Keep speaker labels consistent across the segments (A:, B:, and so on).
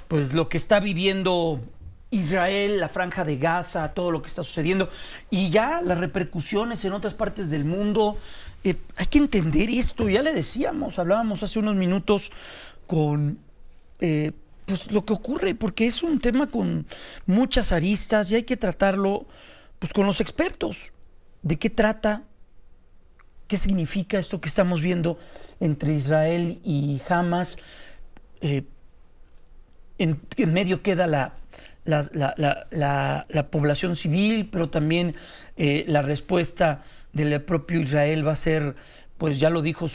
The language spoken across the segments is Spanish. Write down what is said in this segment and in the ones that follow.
A: Pues lo que está viviendo Israel, la Franja de Gaza, todo lo que está sucediendo y ya las repercusiones en otras partes del mundo. Hay que entender esto, ya le decíamos, hablábamos hace unos minutos con pues lo que ocurre, porque es un tema con muchas aristas y hay que tratarlo pues con los expertos. ¿De qué trata? ¿Qué significa esto que estamos viendo entre Israel y Hamas? Eh, en medio queda la población civil, pero también la respuesta del propio Israel va a ser, pues ya lo dijo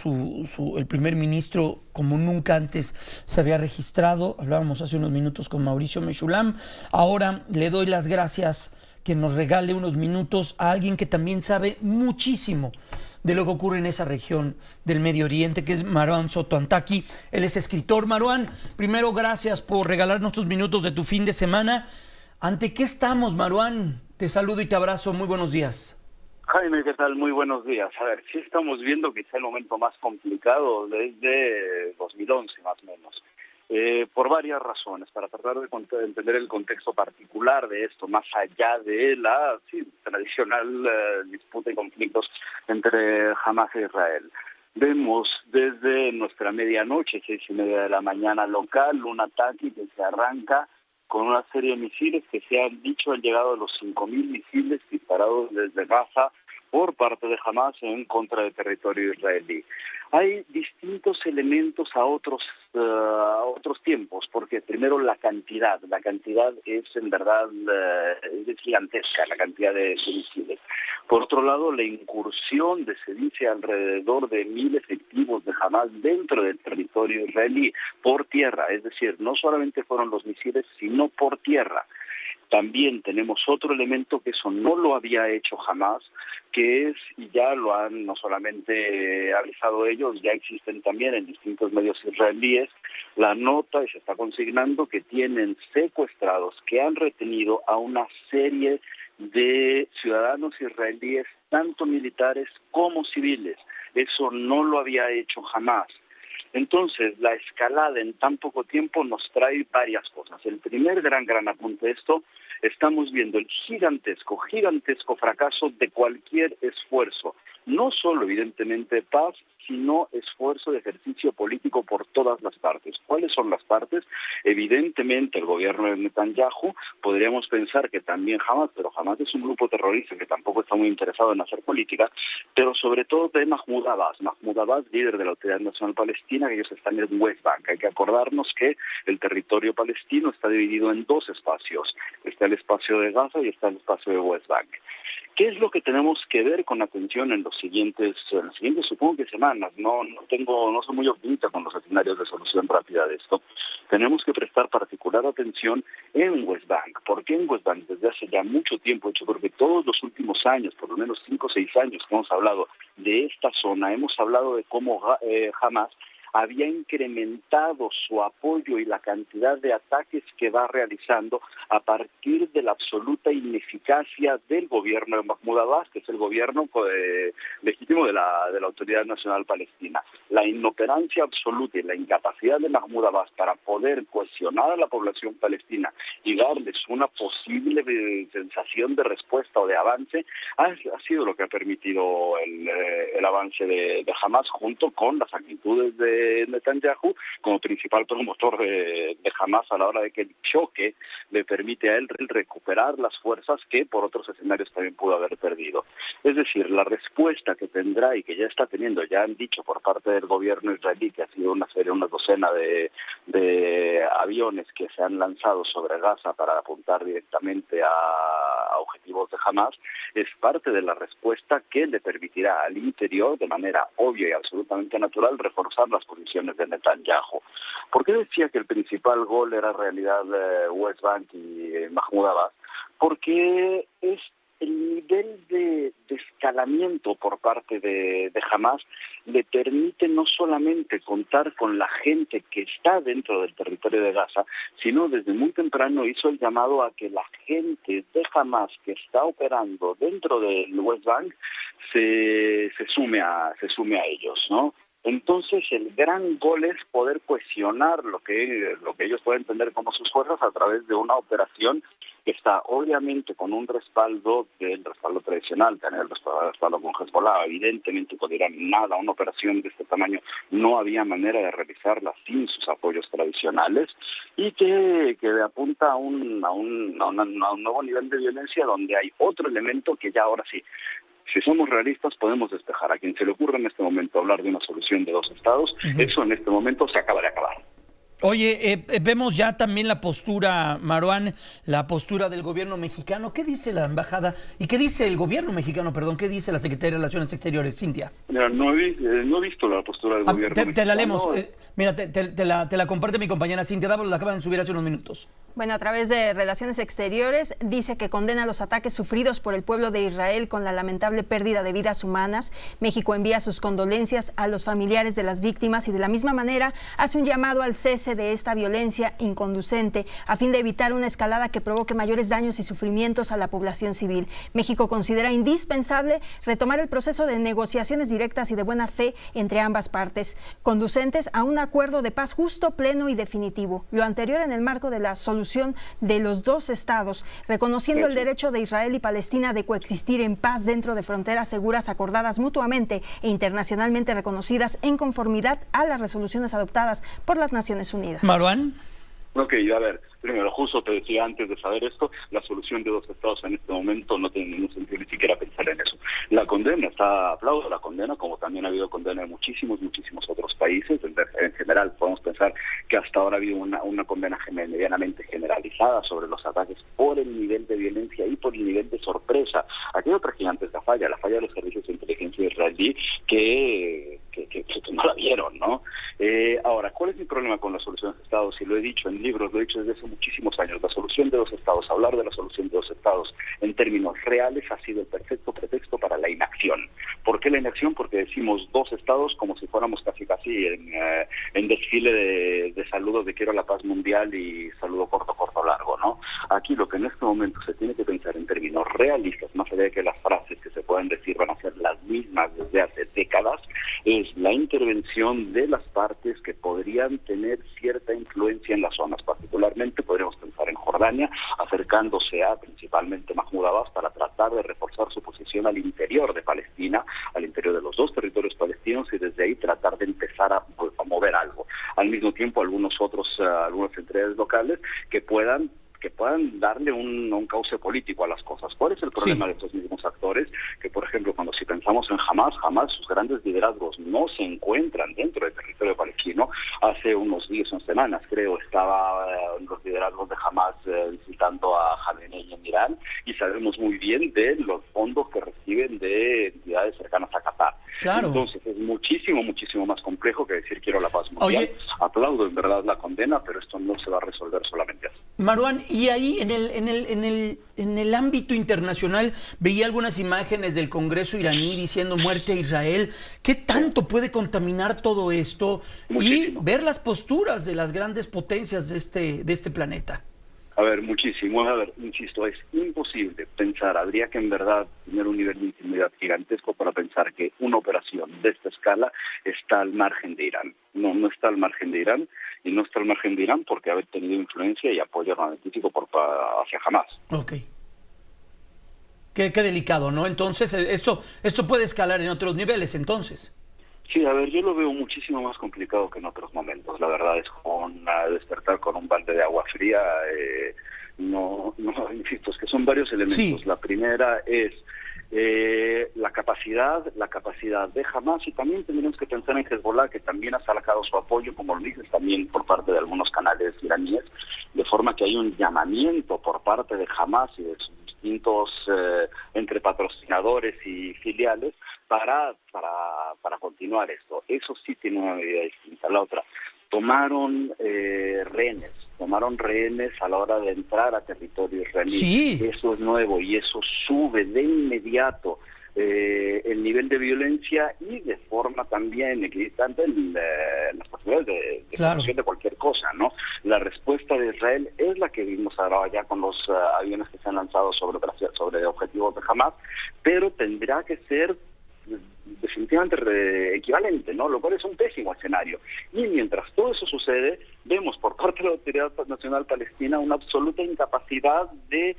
A: el primer ministro, como nunca antes se había registrado. Hablábamos hace unos minutos con Mauricio Meshulam. Ahora le doy las gracias que nos regale unos minutos a alguien que también sabe muchísimo de lo que ocurre en esa región del Medio Oriente, que es Marwan Sotoantaki. Él es escritor. Marwan, primero gracias por regalarnos estos minutos de tu fin de semana. ¿Ante qué estamos, Marwan? Te saludo y te abrazo. Muy buenos días.
B: Jaime, ¿qué tal? Muy buenos días. A ver, sí estamos viendo quizá el momento más complicado desde 2011, más o menos. Por varias razones, para tratar de entender el contexto particular de esto, más allá de la tradicional disputa y conflictos entre Hamas e Israel. Vemos desde nuestra medianoche, 6:30 de la mañana local, un ataque que se arranca con una serie de misiles que se han dicho han llegado a los 5.000 misiles disparados desde Gaza por parte de Hamas en contra del territorio israelí. Hay distintos elementos a otros tiempos, porque primero la cantidad es en verdad es gigantesca, la cantidad de misiles. Por otro lado, la incursión se dice alrededor de 1.000 efectivos de Hamas dentro del territorio israelí por tierra, es decir, no solamente fueron los misiles, sino por tierra. También tenemos otro elemento que eso no lo había hecho Hamas, que es, y ya lo han no solamente avisado ellos, ya existen también en distintos medios israelíes, la nota y se está consignando que tienen secuestrados, que han retenido a una serie de ciudadanos israelíes, tanto militares como civiles. Eso no lo había hecho Hamas. Entonces, la escalada en tan poco tiempo nos trae varias cosas. El primer gran apunte de esto, estamos viendo el gigantesco fracaso de cualquier esfuerzo, no solo evidentemente de paz, sino esfuerzo de ejercicio político por todas las partes. ¿Cuáles son las partes? Evidentemente el gobierno de Netanyahu, podríamos pensar que también Hamas, pero Hamas es un grupo terrorista que tampoco está muy interesado en hacer política, pero sobre todo de Mahmoud Abbas. Mahmoud Abbas, líder de la Autoridad Nacional Palestina, que ellos están en West Bank. Hay que acordarnos que el territorio palestino está dividido en dos espacios. Está el espacio de Gaza y está el espacio de West Bank. ¿Qué es lo que tenemos que ver con atención en las siguientes supongo que semanas? No soy muy optimista con los escenarios de solución rápida de esto. Tenemos que prestar particular atención en West Bank. ¿Por qué en West Bank? Desde hace ya mucho tiempo, yo creo que todos los últimos años, por lo menos 5 o 6 años que hemos hablado de esta zona, hemos hablado de cómo Hamas había incrementado su apoyo y la cantidad de ataques que va realizando a partir de la absoluta ineficacia del gobierno de Mahmoud Abbas, que es el gobierno legítimo de la Autoridad Nacional Palestina. La inoperancia absoluta y la incapacidad de Mahmoud Abbas para poder cohesionar a la población palestina y darles una posible sensación de respuesta o de avance ha sido lo que ha permitido el avance de Hamas, junto con las actitudes de Netanyahu como principal promotor de Hamas a la hora de que el choque le permite a él recuperar las fuerzas que por otros escenarios también pudo haber perdido. Es decir, la respuesta que tendrá y que ya está teniendo, ya han dicho por parte del gobierno israelí que ha sido una docena de aviones que se han lanzado sobre Gaza para apuntar directamente a objetivos de Hamas, es parte de la respuesta que le permitirá al interior, de manera obvia y absolutamente natural, reforzar las posiciones de Netanyahu. ¿Por qué decía que el principal gol era en realidad West Bank y Mahmoud Abbas? Porque es el nivel de escalamiento por parte de Hamas le permite no solamente contar con la gente que está dentro del territorio de Gaza, sino desde muy temprano hizo el llamado a que la gente de Hamas que está operando dentro del West Bank se sume a ellos, ¿no? Entonces el gran gol es poder cohesionar lo que ellos pueden entender como sus fuerzas a través de una operación que está obviamente con un respaldo tradicional, tener el respaldo con Hezbollah, evidentemente con Irán, nada, una operación de este tamaño no había manera de realizarla sin sus apoyos tradicionales, y que apunta a un nuevo nivel de violencia donde hay otro elemento que ya ahora sí, si somos realistas, podemos despejar. A quien se le ocurra en este momento hablar de una solución de dos estados, eso en este momento se acaba de acabar.
A: Oye, vemos ya también la postura, Maruán, la postura del gobierno mexicano. ¿Qué dice la embajada y qué dice el gobierno mexicano, perdón? ¿Qué dice la Secretaría de Relaciones Exteriores, Cintia?
B: Mira, no he visto la postura del gobierno mexicano.
A: Te la leemos. Mira, te la comparte mi compañera Cintia Dávalos, la acaban de subir hace unos minutos.
C: Bueno, a través de Relaciones Exteriores dice que condena los ataques sufridos por el pueblo de Israel con la lamentable pérdida de vidas humanas. México envía sus condolencias a los familiares de las víctimas y de la misma manera hace un llamado al cese de esta violencia inconducente a fin de evitar una escalada que provoque mayores daños y sufrimientos a la población civil. México considera indispensable retomar el proceso de negociaciones directas y de buena fe entre ambas partes, conducentes a un acuerdo de paz justo, pleno y definitivo. Lo anterior en el marco de la solución de los dos estados, reconociendo el derecho de Israel y Palestina de coexistir en paz dentro de fronteras seguras acordadas mutuamente e internacionalmente reconocidas en conformidad a las resoluciones adoptadas por las Naciones Unidas.
A: Maruán.
B: Ok, a ver, primero, justo te decía antes de saber esto, la solución de dos estados en este momento no tiene ningún sentido ni siquiera pensar en eso. La condena, aplaudo la condena, como también ha habido condena de muchísimos otros países. En general, podemos pensar que hasta ahora ha habido una condena medianamente generalizada sobre los ataques por el nivel de violencia y por el nivel de sorpresa. Aquí hay otra gigante, la falla de los servicios de inteligencia israelí que no la vieron, ¿no? Ahora, ¿cuál es mi problema con la solución de estados? Y lo he dicho en libros, lo he dicho desde hace muchísimos años. La solución de dos estados, hablar de la solución de dos estados en términos reales ha sido el perfecto pretexto para la inacción. ¿Por qué la inacción? Porque decimos dos estados como si fuéramos casi en desfile de saludos de quiero la paz mundial y saludo corto, largo, ¿no? Aquí lo que en este momento se tiene que pensar en términos realistas, más allá de que las frases que se pueden decir van a ser las mismas desde hace décadas, es la intervención de las partes que podrían tener cierta influencia en las zonas. Particularmente podríamos pensar en Jordania, acercándose a principalmente Mahmoud Abbas para tratar de reforzar su posición al interior de Palestina, al interior de los dos territorios palestinos, y desde ahí tratar de empezar a mover algo. Al mismo tiempo, algunas entidades locales que puedan darle un cauce político a las cosas. ¿Cuál es el problema de estos mismos actores? Que, por ejemplo, si pensamos en Hamas, sus grandes liderazgos no se encuentran dentro del territorio palestino. Hace unas semanas, creo, los liderazgos de Hamas visitando a Jamenei en Irán, y sabemos muy bien de los fondos que reciben de entidades cercanas a Qatar.
A: Claro.
B: Entonces es muchísimo más complejo que decir quiero la paz mundial.
A: Oye,
B: aplaudo en verdad la condena, pero esto no se va a resolver solamente así.
A: Maruán, y ahí en el ámbito internacional veía algunas imágenes del Congreso iraní diciendo muerte a Israel. ¿Qué tanto puede contaminar todo esto?
B: Muchísimo.
A: Y ver las posturas de las grandes potencias de este planeta.
B: A ver, muchísimo. A ver, insisto, es imposible pensar, habría que en verdad tener un nivel de intimidad gigantesco para pensar que una operación de esta escala está al margen de Irán. No está al margen de Irán, y no está al margen de Irán porque haber tenido influencia y apoyo armamentístico hacia Hamas.
A: Ok. Qué delicado, ¿no? Entonces, esto puede escalar en otros niveles, entonces.
B: Sí, a ver, yo lo veo muchísimo más complicado que en otros momentos. La verdad es como despertar con un balde de agua fría. No, insisto, es que son varios elementos.
A: Sí.
B: La primera es la capacidad de Hamas, y también tendremos que pensar en Hezbollah, que también ha sacado su apoyo, como lo dices, también por parte de algunos canales iraníes, de forma que hay un llamamiento por parte de Hamas y de sus distintos entre patrocinadores y filiales para continuar esto. Eso sí tiene una medida distinta. La otra, tomaron rehenes a la hora de entrar a territorio israelí.
A: Sí.
B: Eso es nuevo y eso sube de inmediato el nivel de violencia y de forma también equidistante las posibilidades de producción de cualquier cosa, ¿no? La respuesta de Israel es la que vimos ahora ya con los aviones que se han lanzado sobre objetivos de Hamas, pero tendrá que ser definitivamente equivalente, ¿no? Lo cual es un pésimo escenario. Y mientras todo eso sucede, vemos por parte de la Autoridad Nacional Palestina una absoluta incapacidad de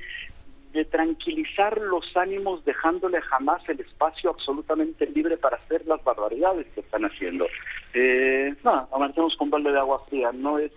B: tranquilizar los ánimos, dejándole jamás el espacio absolutamente libre para hacer las barbaridades que están haciendo. Avancemos con balde de agua fría. No es...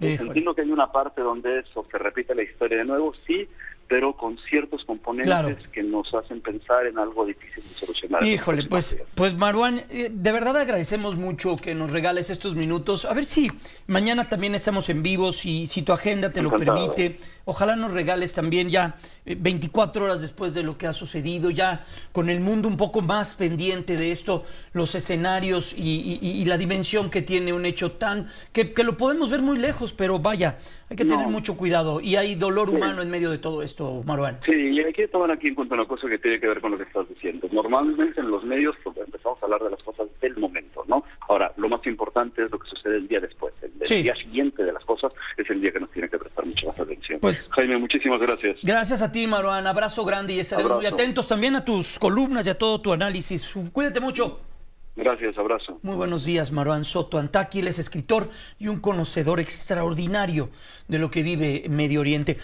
B: entiendo que hay una parte donde eso se repite la historia de nuevo, sí, pero con ciertos componentes que nos hacen pensar en algo difícil de solucionar.
A: Híjole, pues Marwan, de verdad agradecemos mucho que nos regales estos minutos. A ver si mañana también estamos en vivo, si tu agenda te lo permite. Ojalá nos regales también ya 24 horas después de lo que ha sucedido, ya con el mundo un poco más pendiente de esto, los escenarios y la dimensión que tiene un hecho tan... que lo podemos ver muy lejos, pero vaya, hay que tener mucho cuidado. Y hay dolor humano en medio de todo esto, Marwan.
B: Sí, y hay que tomar aquí en cuenta una cosa que tiene que ver con lo que estás diciendo. Normalmente en los medios empezamos a hablar de las cosas del momento, ¿no? Ahora, lo más importante es lo que sucede el día después. El día siguiente de las cosas es el día que nos tiene que prestar mucha más atención. Pues, Jaime, muchísimas gracias.
A: Gracias a ti, Marwan. Abrazo grande y estaremos muy atentos también a tus columnas y a todo tu análisis. Cuídate mucho.
B: Gracias, abrazo.
A: Muy buenos días, Marwan Soto Antaki. Él es escritor y un conocedor extraordinario de lo que vive Medio Oriente.